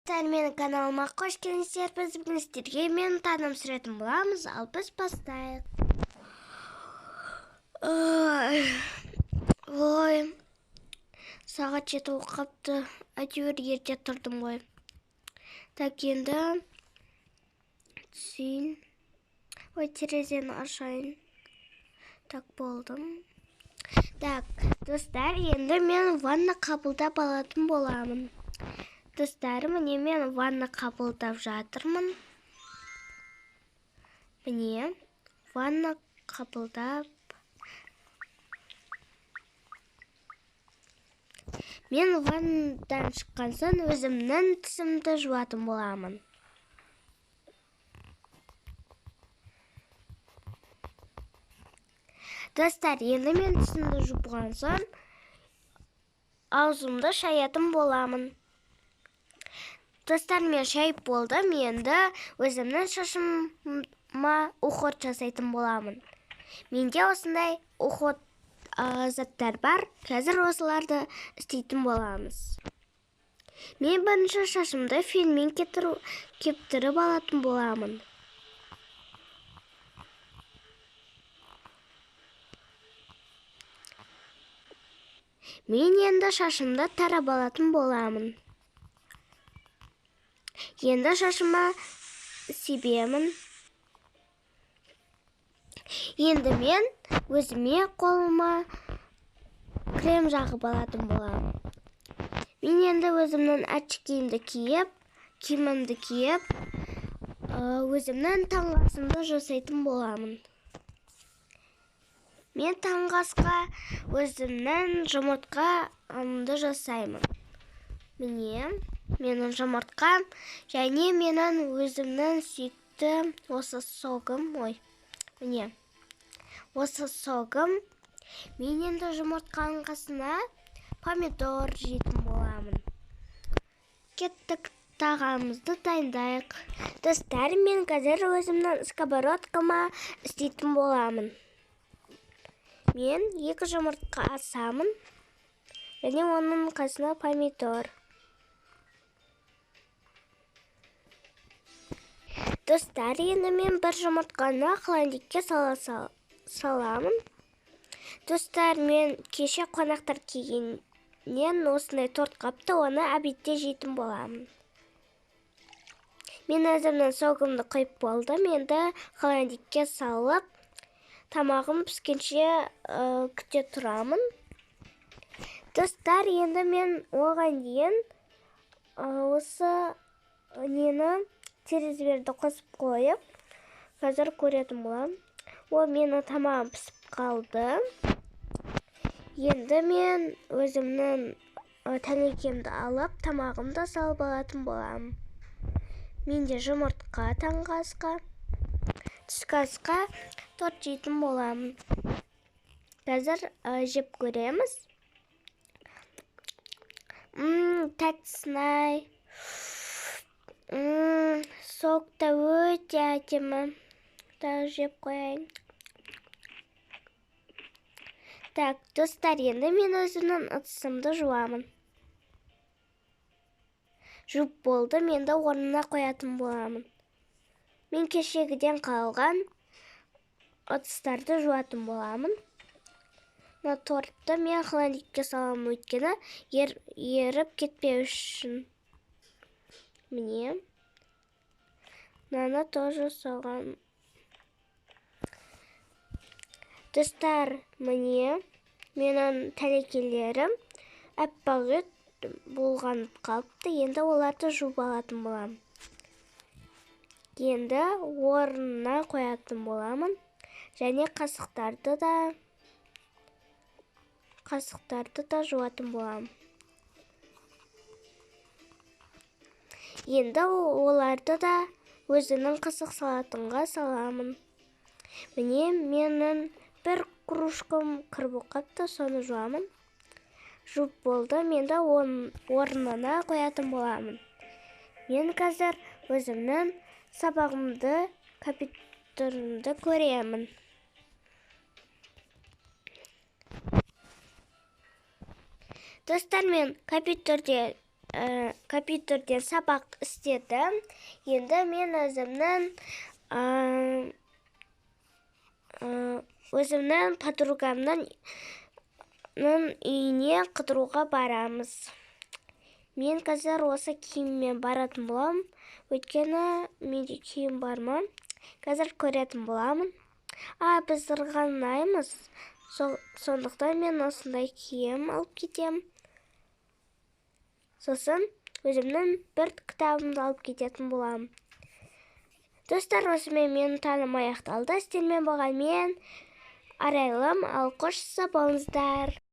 Менің каналыма қош келдіңіздер. Біз бүгін сіздерге менің таным суретін боламыз, ал біз бастайық. Ой, сағат 7 болып қапты. Әйтеуір ерте тұрдым ғой. Так, енді түсейін. Ой, терезені ашайын. Так, болдым. Так, достар, енді мен ванна қабылдап алатын боламын. Достар, міне мен ванна қабылдап жатырмын. Міне, ванна қабылдап. Мен ваннадан шыққан соң өзімнің тісімді жуатын боламын. Достар, енді мен тісімді жуған соң аузымды шаятын боламын. Достар, мен шайып болдым, енді өзімнің шашыма уход жасайтын боламын. Менде осындай уход заттар бар, қазір осыларды істейтін боламыз. Мен бірінші шашымды фенмен кептіріп алатын боламын. Мен енді шашымды тарап алатын боламын. Енді шашыма себемін. Енді мен өзіме қолыма крем жағып алатын боламын. Мен енді өзімнің очкиімді киімімді киіп, өзімнің таңғасымды жасайтын боламын. Мен таңғасқа өзімнің жұмыртқамды жасаймын. Міне, менің жұмыртқам, және менің өзімнің сүйікті осы согым. Міне, осы согым. Мен енді жұмыртқаның қасына помидор жейтін боламын. Кеттік, тағамызды дайындайық. Достар, мен қазір өзімнің сковородкама істейтін боламын. Мен 2 жұмыртқа асамын, және оның қасына помидор. Достар, енді мен бір жұмыртқаны холодильникке саламын. Достар, мен кеше қонақтар келгеннен осындай торт қапты, оны обедте жейтін боламын. Мен өзімнің согымды құйып болдым, енді холодильникке салып, тамағым піскенше күте тұрамын. Достар, енді мен оған дейін осы терезелерді қосып қойып, қазір көретін боламын. Менің тамағым пісіп қалды. Енді мен өзімнің тәлекемді алып, тамағымды салып алатын боламын. Менде жұмыртқа таңғы асқа, түскі асқа торт жейтін боламын. Қазір жеп көреміз. Тәттісін-ай. Сок та өте әдемі. Так, жеп қояйын. Так, достар, енді мен өзімнің ыдысымды жуамын. Жуып болдым, енді орнына қоятын боламын. Мен кешегіден қалған ыдыстарды жуатын боламын. Мына тортты мен холодильникке саламын, өйткені еріп кетпеу үшін. Міне. Мынаны тоже соған. Достар, міне менің тәлекелерім әппақ болғанып қалыпты. Енді оларды жуып алатын боламын. Енді орнына қоятын боламын. Және қасықтарды да жуатын боламын. Енді оларды да өзінің қасық салатынға саламын. Міне менің бір кружкам кір болып қапты, соны жуамын. Жуып болдым, енді орнына қоятын боламын. Мен қазір өзімнің сабағымды, компьютерімді көремін. Достар, мен компьютерде компьютерден сабақ істедім. Енді мен өзімнің подругамның үйіне қыдыруға барамыз. Мен қазір осы киіммен баратын болам, өйткені менде киім бар ма? Қазір көретін боламын. Біз ырғанаймыз. Сондықтан мен осындай киім алып кетем. Сосын өзімнің бір кітабымды алып кететін болам. Достар, осымен менің таным аяқталды. Сіздермен болған мен Арайлым, ал қош болыңыздар.